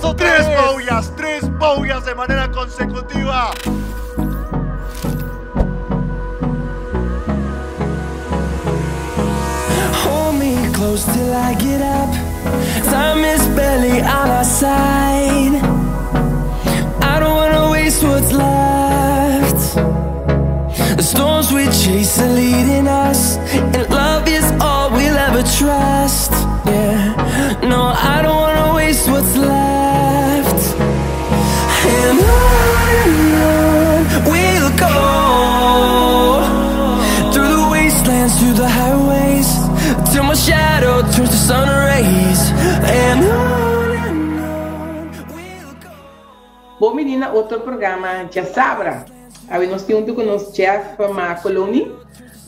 otra vez. Tres boyas de manera consecutiva. Hold me close till I get up. Time is barely on our side. I don't wanna waste what's left. The storms we chase are leading us, and love is all we'll ever trust. Yeah, no, I don't wanna waste what's left. And on we'll go, through the wastelands, through the highways, till my shadow turns to sun rays. And on we'll go. Bom, menina, outro programa já sabra. Aí nós temos com nós Jeff Macoloni.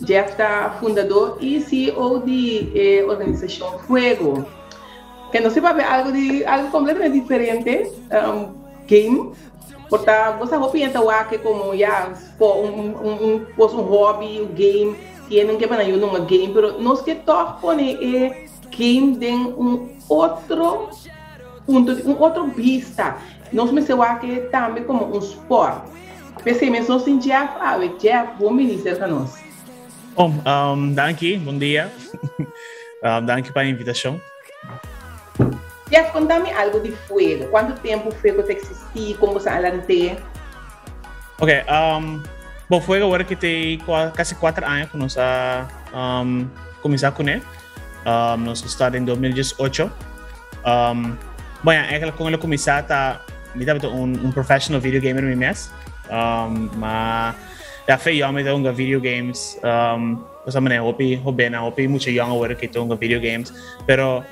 Jeff tá fundador e CEO de organização Fuego. Que não se vai ver algo completamente diferente, game. Porque você vai pensar que como já um hobby, um game, tiene que para numa game, pero nós que toca pone game de outro ponto, outro vista. Nós me que também como esporte. Pensei mesmo assim, Jeff, Jeff, bom ministro para nós. Bom, danke, bom dia. Danke pela invitação. Jeff, conta-me algo de Fuego. Quanto tempo o Fuego existe? Como você alante? Ok, bom, Fuego agora que tem quase 4 anos que nós começamos com ele. Nós estamos em 2018. Bom, quando ele começou, eu estava professional video gamer no mês. Mas já foi eu me deu video games. Você me hobby muito young agora que estou video games. Pero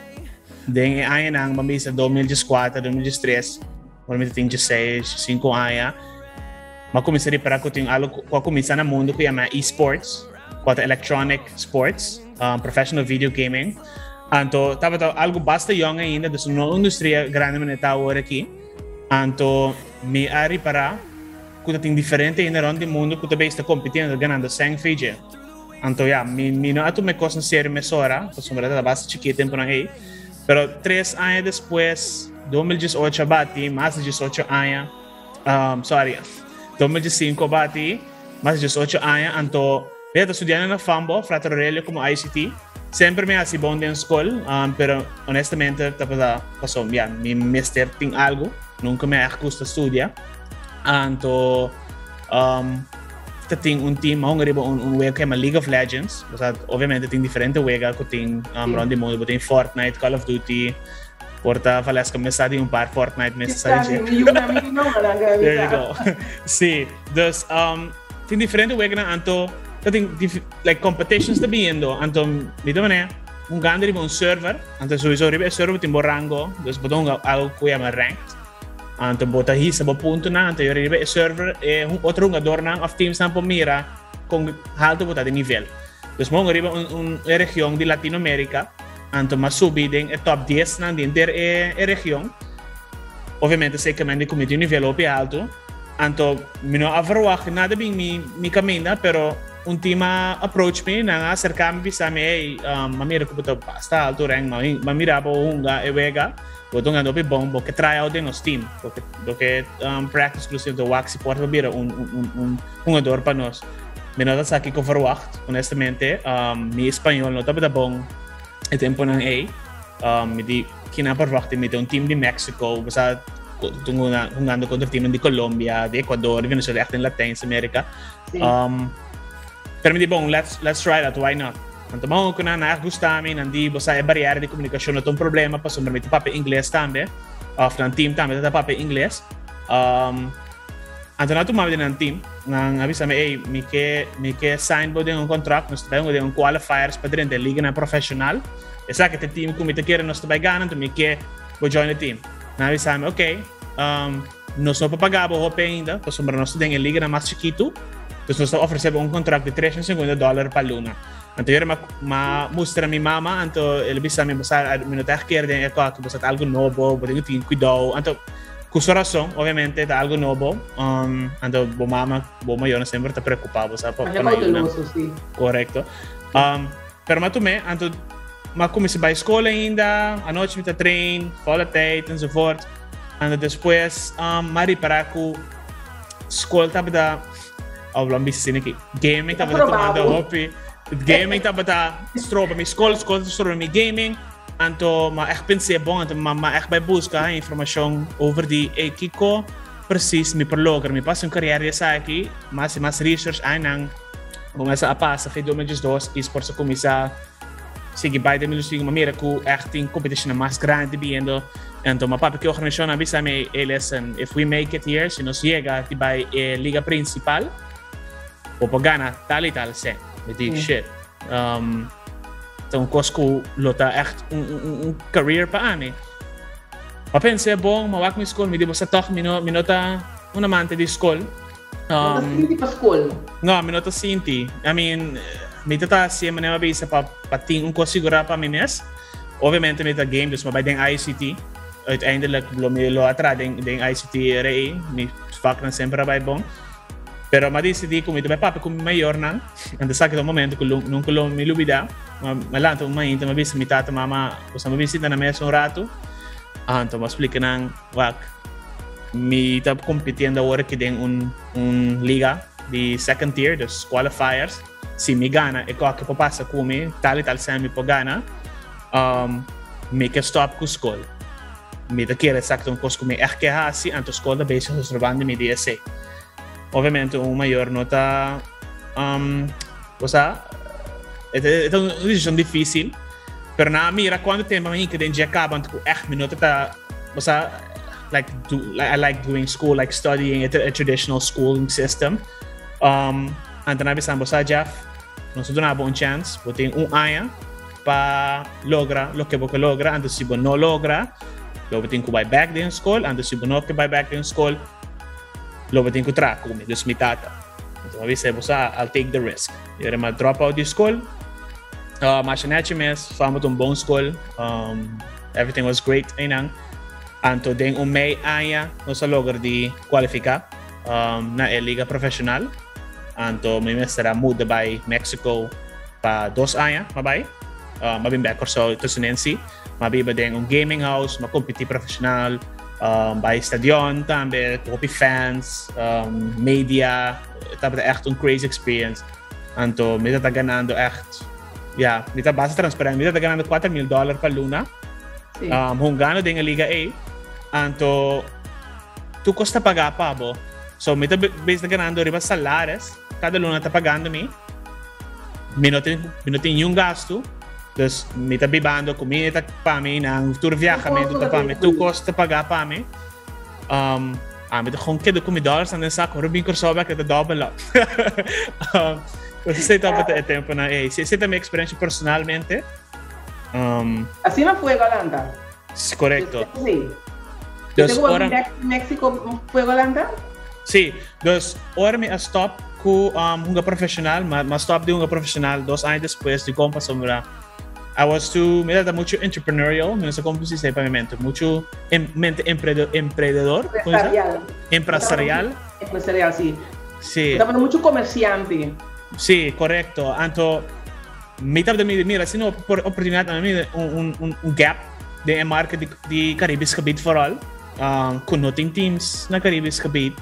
den ano nang mamisa 2014, 2013, quando eu tinha 16, 5 anos, mas comecei a parar com algo que começar no mundo que chama Esports, que é electronic sports, professional video gaming. Então, estava algo bastante young ainda, então uma indústria grande que está agora aqui. Então, me ari para que tem diferente ainda no mundo que também está competindo, ganhando 100 feijão. Então, me não atu me costa ser mesora, porque sombra está bastante chiquita por aí. Pero 3 anos depois, 2018 bati, mais de 18 anos, 2015 bati, mais de 18 anos, então, eu estou estudando na FAMBO, Fratorelli como ICT, sempre me hace bom na escola, pero honestamente, passou, me mestre tem algo, nunca me custa estudar, então, tem team, web que é League of Legends, obviamente tem diferentes webs que tem around the mundo, tem Fortnite, Call of Duty, porta falas que me sabe par Fortnite me sabe. There you go. Sim, dus tem diferentes webs, então tem like competitions também indo, então me dá grande server, então sowieso o server tem rango, dus botão algo que chama ranked. Então, bota aí, sabe ponto na, então eu server é outro jogador na of teams na pomira com alto botar de nível. Então, mo arriba região de Latino Amérika, então mas subi den top 10 na dentro região. Obviamente, sei que mande comete nível op alto. Então, me não averwacht nada bem mi kaminda, pero tema approach me na acercar-me bisa me mamira ko botar basta alto rank, mamira po hunga ewega. Botong ando pe bom porque tryout de nos team porque practice exclusive do wax pode vir jogador para nós. Me nota aqui com verwacht, honestamente, mi espanhol não estava bom o tempo não me di kina verwacht me de team de Mexico, basta jogando contra team de Colômbia, de Equador, Venezuela, em Latino Amérika. Pero me di bom, let's try that, why not? Então, vamos que na gostami, nandi, você é barreira de comunicação, não tem problema, para somente papel inglês também, no team também tem papel inglês. Então, nós tomamos no team, nang avisa-me, me que sign de contrato, nós temos de qualifiers para dentro da liga na professional. E sabe que o team como te quer, nós também ganhamos, então me que vou join o team. Nang avisa-me, ok, nós não pagamos o hòbi ainda, para somente nós temos a liga na mais chiquito, então nós oferecemos contrato de $350 para luna. Então, eu mostra a minha mama, então ele bisa me passar a minuto quer de que você algo novo, você tem cuidado. Então, com sua razão, obviamente, é algo novo. Então, a mama, a mãe sempre está preocupada, sabe? Correto. Mas também, então, comecei a escola ainda, à noite me treino, fala tete, e so forth. And depois, mari para ku school tabata awlang bisnis aqui. Gaming tabata tomando hobby. Gaming tabata stroba mi school stroba mi gaming. Anto ma echt pensei bom, anto ma echt bij busca informação over die Kiko precies mi perloger. Mi pas een carrière sa aqui, mas research ainang kung asa apasa fe 2002 Esports começar sige bij de miljoen mamira ku echt in competition mais grande biendo. Anto ma papi que organisashon avisa me listen, if we make it here, se nos llega by liga principal, o gana tal e tal se. Me digo shit. Então, Kòrsou lota echt een career pa ani. Maar pensei, bom, mawak mi school, mi di basta toch minota un amante di school. Sinti pa school? No, minota sinti. I mean, mi tata siya manema bisa pa pating un ko sigura pa mines. Obviamente mi ta game, dus mabay ding ICT. Uiteindelijk lo atra ding ICT rei, mi vak na sempre bij bom. Pero ma decidi kung ito may papi kung mayor nang anda sa akin momento nung kulo mi lubida malanto umainta mabisa mi tata mama kusa mabisita na mesa un ratu anto ma-explica nang wak mi tab competiendo ahora que den un liga di second tier dos qualifiers si mi gana e ko que papasa kumi tal sa mi po gana mi ke stop ku school mi ta kira sakto kos kumi echt ke hasi anto school da base sa robando mi DSA. Obviamente un mayor no está é uma decisão difícil, pero na mira quando tem uma que tem acaba tipo echt minuto tá I like doing school, like studying a traditional schooling system. Ante na bisang bosa Jeff, nós donava um chance, botem ano para lograr lo que você logra, antes se você não logra, lo botem que vai back in school, antes se você não que vai back in school. Lo batin ko track kung medyo smitata. Então, uma vez I'll take the risk. Eu era drop out de school. Mas mes, fomos bom school. Everything was great. Ainang. Anto den May aya nós lugar de qualificar na liga profeshonal. Anto may será muda by Mexico pa 2 aya, mabay. Mabimbe Kòrsou tusunensi. Mabiba den gaming house, makompeti profeshonal. Bij stadion, também, hobby fans, media, também echt een crazy experience. Anto, me tá ganhando echt, ja, me tá base transparente, me tá ganhando $4,000 per luna. Hungano din a Liga A. Anto, tu costa pagar pa bo. So, me tá base ganhando riba salários, cada luna tá pagando me. Minutin yung gasto. Dus me tá bibando comida para mim, ng tour viajamento para mim, tu costa pagar para mim. Me tá com que $2 na saco, Rubin Kòrsou que tá double up. Você tá botando tempo na você tá minha experiência personalmente. Assim não foi Holanda. Correcto. Sim. Você foi em México foi Holanda? Sim. Dus ora me stop com uma profissional, mas stop de uma profissional 2 anos depois de compra sombra. I was me da mucho entrepreneurial, me sa como se dice pavimento, mucho mente emprendedor, empresarial, sí. Sí. Estaba mucho comerciante. Sí, correcto. Anto mitad de mira, sino por oportunidad a mí un gap de marca de Caribbean gebied vooral, con noting teams na Caribbean gebied,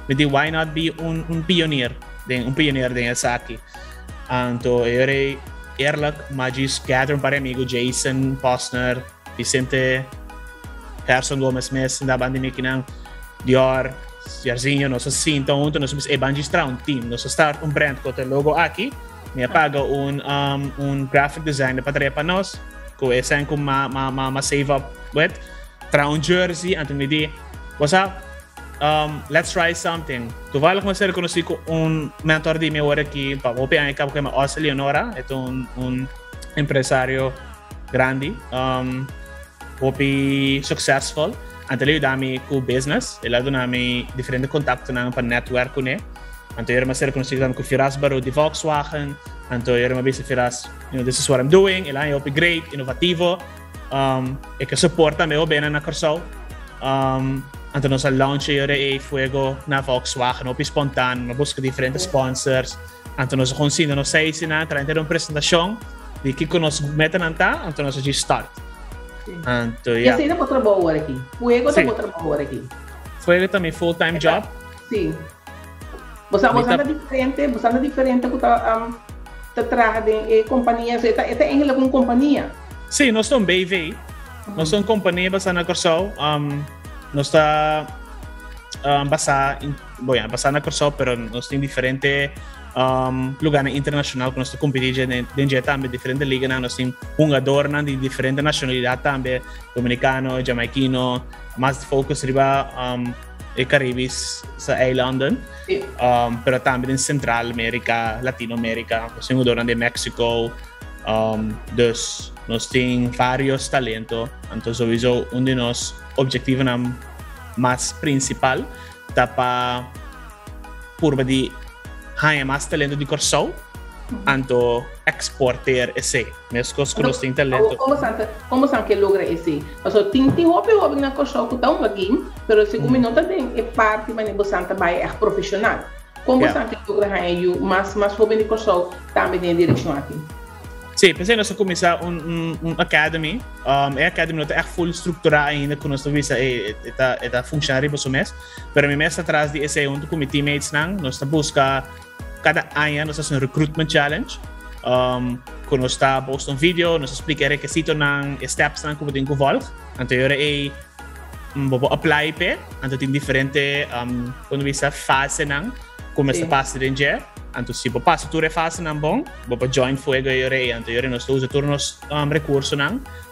me di why not be un pionier de saki. Anto eerlijk, Magis, gather para amigo Jason, Posner, Vicente, Gerson Gomez Mes, da banda mekinang Dior, Jarzinho, nós assim, então nós somos evangelistar um team, nós start brand com o logo aqui, me paga graphic designer para para nós, com esse com save up with, tra jersey, então me di, what's up? Let's try something. Toevallig mas reconheci com mentor de meu hora aqui, para o PA que é uma Leonora, é empresário grandi, successful. Anto ele dá-me com business, ele dá-me diferentes contatos para network com ele. Anto ele mas reconheci com Firas Baro de Volkswagen, anto ele mas disse Firas, this is what I'm doing, ele é great, inovativo, e que suporta meu bem na Kòrsou. Anto nós launch e Fuego na Volkswagen, op spontaan, nós busca diferentes sponsors. Anto nós consigo nós seis na trazer uma apresentação de que nós metem anta, anto nós já start. Anto, E assim, depois trabalho aqui. Fuego depois trabalho aqui. Fuego também full-time job? Sim. Você anda diferente que tá atrás de companhia, você tá em com companhia. Sim, nós estamos BV. Nós somos companhia basta na Kòrsou. Nós está basta na Kòrsou, pero nós temos diferente lugar na Internashonal que nós competimos dentro também diferente liga, nós temos jogador de diferente nacionalidade também, dominicano, jamaicano, mais focus riba e Caribis sa eilanden, pero também em Central América, Latino Amérika, nós temos jogador de México, dus nós temos vários talentos, então sowieso de nós objetivo mais principal tá para purba de hanya mais talento de Kòrsou, anto exporter esse, mesmo coisas que nós temos talento. Como sabe que logra esse? Então tem hòbi na Kòrsou que tá aqui, pero se como não tem é parte mas você tá vai profissional. Como sabe que logra hanya mais hòbi de Kòrsou também tem direção aqui. Sim, pensei nós começar academy. A academy não está full estruturada ainda, que nós estamos está funcionando para o mês. Mas a mês atrás de esse com teammates nós está busca cada ano nós fazemos recruitment challenge. Que nós está postando vídeo, nós explica requisitos nang steps nang como tem que voltar. Então eu apply pe, então tem diferente quando visa fase nang como está passa dentro. Então, se você passa tudo fácil não bom, você join Fuego e então nós usa todos os recursos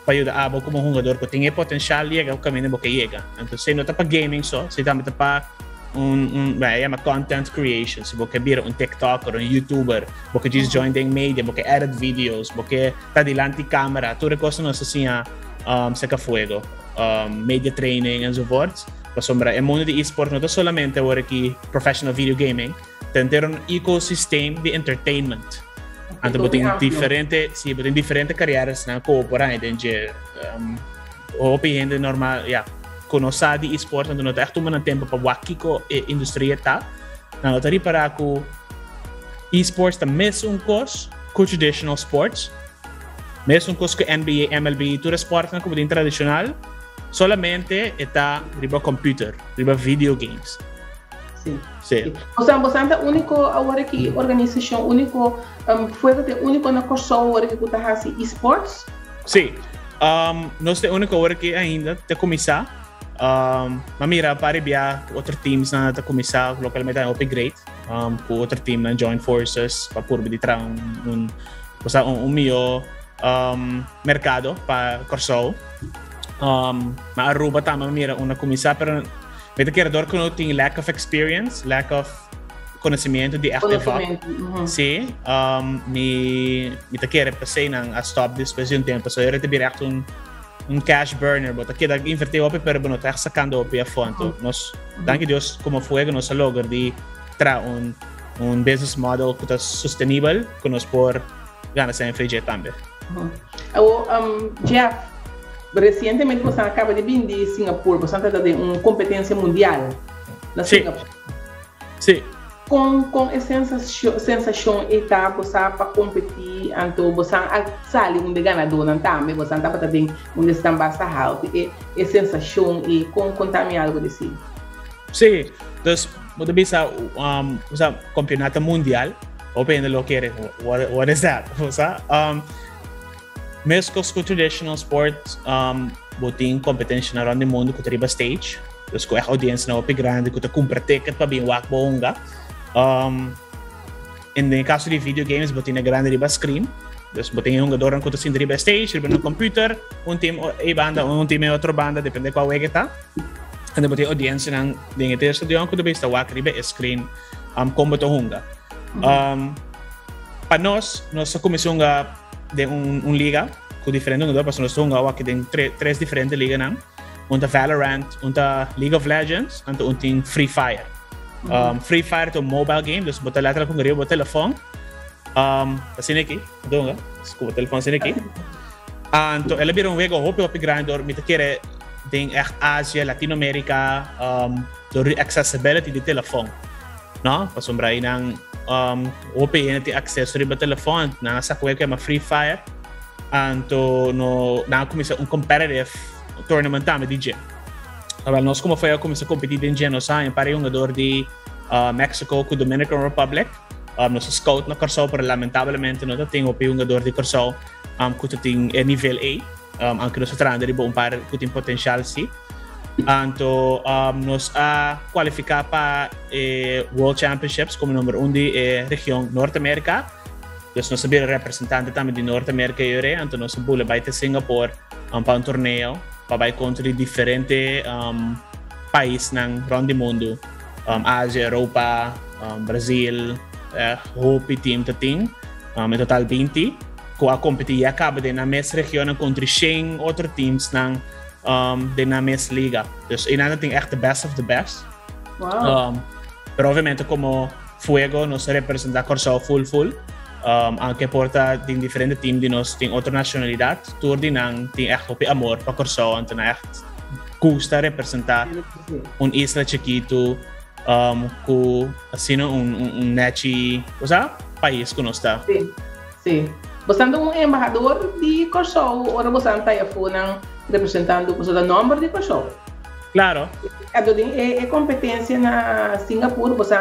para ajudar a como jogador que tem potencial chega o caminho que chega. Então, se não está para gaming só, se também está para content creation, se você vira TikToker, YouTuber, você diz join the media, você edit videos, você está delante da câmera, tudo coisa nós assim saka Fuego, media training and so forth. Para o mundo de esports não é somente agora que professional video gaming, tem um ecossistema de entertainment. Então, tem diferentes carreiras na cooperação dentro hòbi gente normal, conosce de esportes, então não está tomando tempo para o que a indústria está. Não está para que esports está mesmo curso com traditional sports, mesmo curso com NBA, MLB, todo esporte na comunidade tradicional, solamente está riba computer, riba video games. Sim. Você é o único agora que organização, único Fuego tem único na Kòrsou agora que está fazendo esports? Sim. Nós temos único agora que ainda está começar. Mamira para via outros teams na está começar localmente a upgrade com outro time na join forces para por de melhor mercado para Kòrsou. Ma Aruba também mamira uma começar para me quero dar que não tem lack of experience, lack of conhecimento de artefato. Sim, me quero passei a stop depois de tempo, só eu recebi reto cash burner, but aqui daqui inverter o pero não está sacando o a fonte. Nós, danke Deus, como Fuego nós logra de tra business model que está sustentável, que nós por ganhar sem frente também. Jeff, recentemente você acaba de vir de Singapura, você está dando uma competência mundial na Singapura. Sim. Com a sensação está você para competir, então você sai onde ganhador não também, você está para ter onde está basta alto e sensação e contar-me algo desse. Sim, então você bisa campeonato mundial, open lo que what is that? Mesmo com traditional sports, botin kompetensianan no mundo que triba stage, dus com a audiência na grande que compra ticket para bem wak bonga. No caso de videogames, botin na grande riba screen, dus botin jogador que está sin riba stage, riba no computer, time e banda, time e outra banda, depende qual wega tá. E botin audiência nang dinge ter stadion que basta wak riba screen, como to hunga. Para nós começou de liga com diferente jogador, porque nós estamos aqui tem três diferentes ligas, não? Valorant, League of Legends, e Free Fire. Free Fire é um mobile game, dus botar lá com o telefone, assim aqui, então, desculpa, o telefone assim aqui. Então, ela vira jogo hòbi grande, me quer tem Ásia, Latino Amérika, do accessibility de telefone, não? Para sombrar aí hòbi tem acesso ao telefone, na essa coisa que é uma Free Fire. anto no na começa competitive tournament também DJ. Well, nós como foi a começar a competir em Genosa, em para um jogador de Mexico com Dominican Republic. Nós scout na Kòrsou, pero lamentavelmente não tem um jogador de Kòrsou que tem nível A, anche nós tratando de um par que tem potencial sim. Anto nós a qualificar para World Championships como número 1 de região Norte América. Nós sabemos representante também de Norte América e Euro, então nós vamos para Singapura para torneio. Para contra diferentes países ng round mundo, Ásia, Europa, Brasil, hòbi team tating, em total 20, que a competir acaba de na mesma região contra 100 outros teams de na mesma liga. Dus ainda tem echt the best of the best. Wow. Pero obviamente como Fuego nos representa Kòrsou full. Anche porta din diferente team de nós tem outra nacionalidade, tour de nang tem echt op amor para Kòrsou, então echt gusta representar isla chiquito, com assim neti, país que nós está. Sim. Você é embaixador de Kòrsou, ou você está representando o número de Kòrsou? Claro. É competência na Singapura, você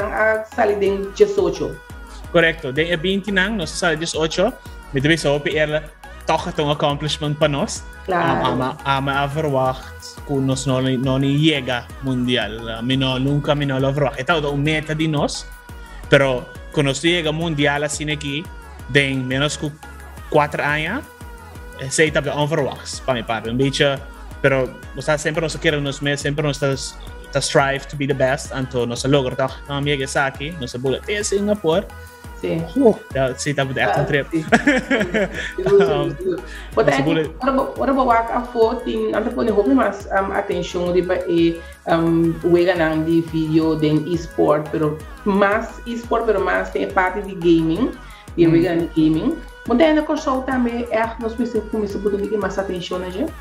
sai de 18. Correcto. De 20 nang, nós sa 18, may tabi sa OP ela toca tong accomplishment pa nos. Claro. Ama overwacht kung nos no llega mundial. Nunca overwacht. Ito ang meta din nos. Pero kung nos llega mundial assim aqui, den menos ku 4 anos, say tabi overwacht. Pamipar. Pero basta sempre nos quer sempre nos strive to be the best anto nos logra ta amiga sa aqui, nos bullet em Singapore. Sim. Sim, tá muito um trip. Ora bawa ka fo ting ante pone hobby mas atenção de wega nang de vídeo den Esports, pero mais tem parte de gaming, de wega de gaming. Mas na Kòrsou também nós precisamos começar a dar mais atenção na gente.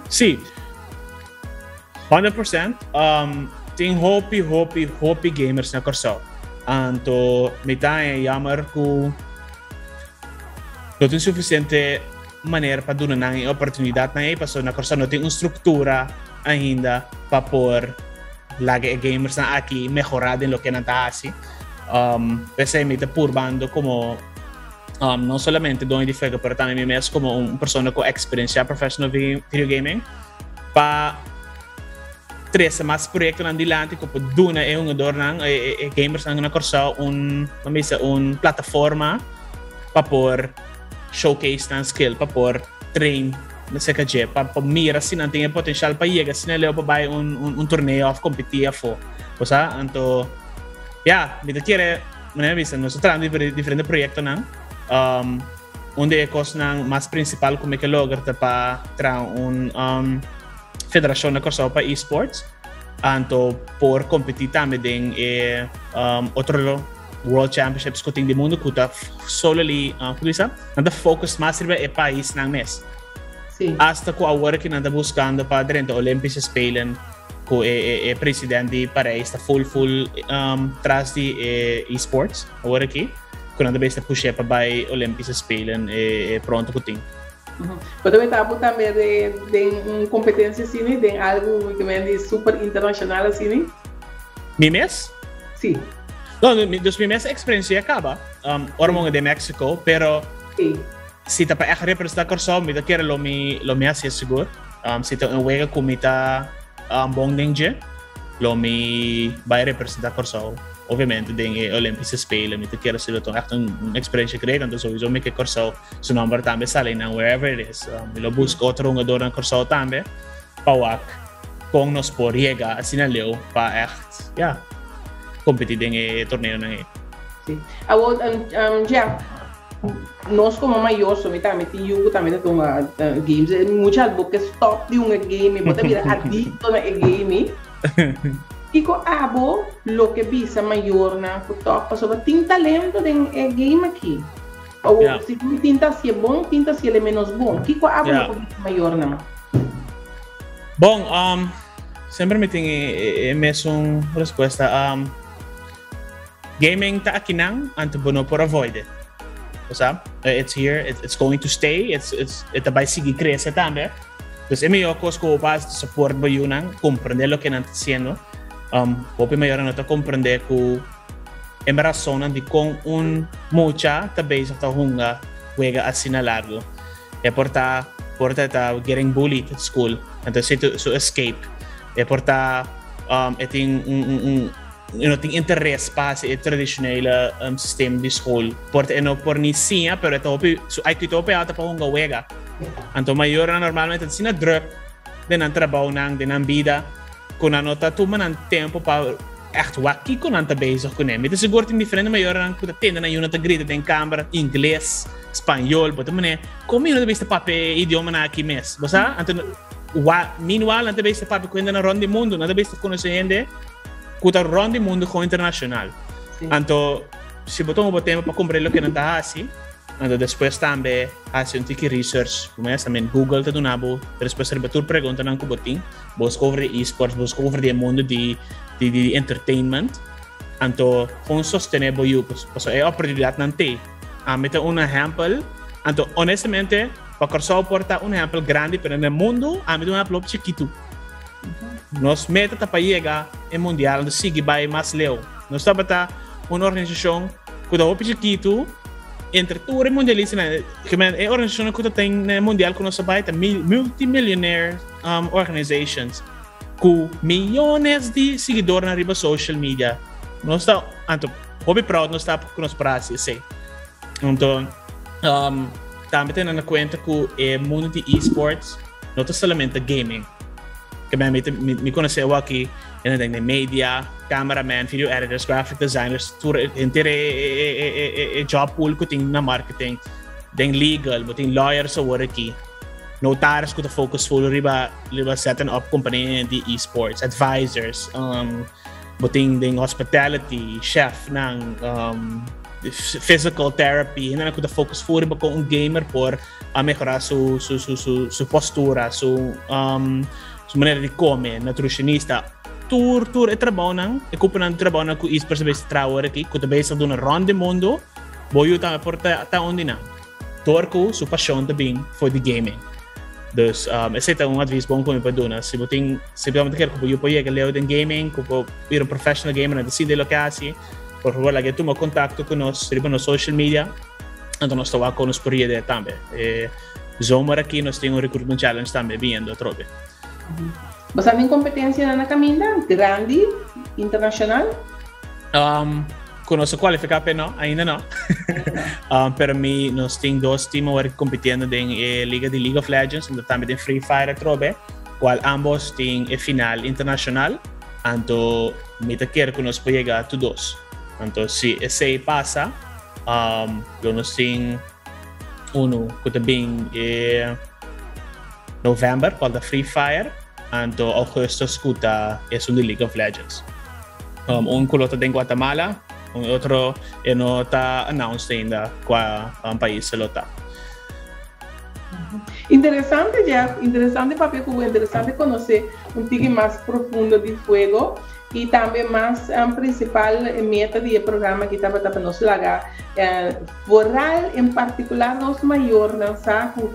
Sim. 100%. Tem hòbi gamers na Kòrsou. Anto metade jammer que não tem suficiente maneira para dar uma oportunidade na época, na Kòrsou não tem uma estrutura ainda para pôr lagi gamers na aqui melhorar em lo que não está assim. Pensei me está purbando como não somente dono de Fuego, pero também mesmo como uma pessoa com experiência profissional de video gaming para tres mas proyecto ng dilante ko po doon na yung ador ng gamers ng Kòrsou un plataforma para por showcase ng skill para por train na sa kaje para mira sinanting yung potential pa yega sinaleo pa ba un torneo of competir fo cosa anto mita quiere manera vista nos tratando de diferentes proyectos ng onde cos ng mas principal como que lograr pa tra un Federasyon na Kòrsou para Esports anto por competir também em outro World Championships que tem do mundo que está solely anda focus mais sobre o país ng mes. Sim. Hasta que agora que anda buscando para dentro Olympics Spelen que é presidente para está full tras de Esports agora aqui que anda bem puxar para vai Olympics Spelen pronto que tem. Eu também também de competência assim, de algo que é super internacional assim. Mimes? Sim. Não, dos mimes experiência acaba. Ormong de Mexico, pero se tá para representar Kòrsou, me quer lo me hace seguro. Se tá wega kumita bom dingje, lo me vai representar Kòrsou. Obviamente den Olympics Spelen met keer zullen toch echt een experience krijgen dus sowieso met Kòrsou zijn nummer tambe salen na wherever it is lo busco otro jogador en Kòrsou tambe pawak kung nos por llega assim na leo pa echt competir en torneo na sim awod já nós como maior so também tem jogo também com games muitas bocas stop de game bota vira adicto na game Iko abo lo que visa maior na kutok so tem talento den game aqui ou se tinta se é bom tinta se é menos bom Kiko abo lo que visa maior na bom sempre me tem mesmo resposta gaming ta aqui não anto bono por avoid sabe it's here, it's going to stay, ito vai seguir crescer também. Então, é melhor que os copas de suporte para yunang compreender o que não está sendo. Hopi melhor não está compreender que é uma razão de com mucha também está hunga juega assim na largo. É por tá getting bullied at school. Então, se escape. É por tem tem interesse para esse tradicional sistema de escola. Porque não por nem sim, pero aí que tope alta para hunga juega. Então, maior normalmente assim na druk, de não trabalho de não vida, quando não está tomando tempo para echt aqui quando não está bezig com ele. Então, seguro tem diferente maior não quando tende na unidade grita tem câmera, inglês, espanhol, botar mané. Como não tem papel idioma na aqui mês, você? Então, meanwhile não tem papel quando na ronda do mundo, não tem conhecer gente, quando ronda do mundo com internacional. Então, se botar um tempo para compreender o que não está assim. Então, depois também fazer um tipo de research, começa também Google te donabo, depois rebater perguntas não kubotin, busca over esports, busca over o mundo de entertainment, então com sostener boiu, pues é oportunidade não tem. Mete exemplo, então honestamente para Kòrsou porta exemplo grande, pero no mundo mete exemplo chiquito. Nós meta para chegar em mundial, nós sigue vai mais leu. Nós está para uma organização que dá chiquito. Entre todos os mundialistas, que é a organização que tem no mundial que nós sabemos, multimillionaire organizations, com milhões de seguidores na riba social media. Nós estamos, então, hòbi proud, nós estamos com os pratos, sei. Então, também tendo na conta que o mundo de esports não é somente gaming. Que me conheceu aqui, tem media, cameraman, video editors, graphic designers, inteiro job pool que tem na marketing, tem legal, tem lawyers ou aqui, notários que focus full riba setting up companhia de esports, advisors, tem hospitality, chef, physical therapy, ainda que focus full riba com gamer por melhorar sua postura, sua maneira de comer, nutricionista. Tour é trabalho, é culpa não trabalho com isso para saber se trabalha aqui, que também está dando ronda do mundo, vou eu também por tá onde não. Torco, sua paixão também foi de gaming. Então, esse é aviso bom como para donar. Se você quer que eu possa ler de gaming, que eu ir professional gamer, decide o que assim, por favor, lá que toma contato com nós, nos social media, então nós estamos com nos por aí também. Zomer aqui nós temos recruitment challenge também vindo trobe. Você tem competência na kaminda, grandi, internacional? Conosco qualificar não, ainda não. Para mim, nós temos dois times competindo em Liga de League of Legends, e também tem Free Fire trobe, qual ambos têm a final internacional, então me quero que nós podemos chegar a todos. Então, se esse passa, nós temos que também novembro, qual da Free Fire, então agosto escuta esun de League of Legends. Kulota em Guatemala, outro não está announced ainda qual país ele está. Interessante, Jeff. Interessante papel, interessante conhecer pouco mais profundo de Fuego e também mais principal meta do programa que estava para nós lá. Voral em particular nós maior não sabe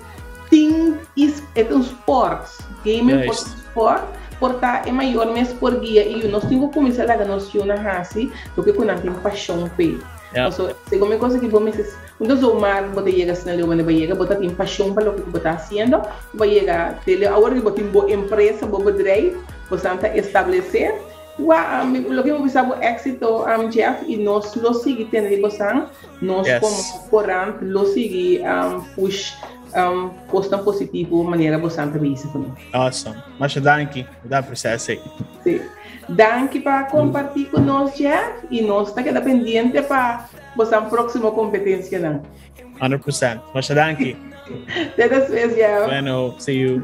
tem esports, gaming por sport, porta é maior mês por guia e nós temos que começar a noção na raça do que quando tem paixão pelo. Então, segundo coisa que vamos quando o mar bota chega na lua na chega bota tem paixão para o que bota fazendo, vai chegar tele agora que bota boa empresa, boa drive, bastante estabelecer. O que vamos ver o êxito Jeff e nós lo seguir tendo bastante, nós como corante lo seguir push postam positivo maneira bastante bem isso. Awesome. Mas danke, dá processo aí. Sim. Danke para compartilhar com nós, Jeff, e nós está queda pendente para a próxima competência não. 100%. Mas danke. Até depois, Jeff. Bueno, see you.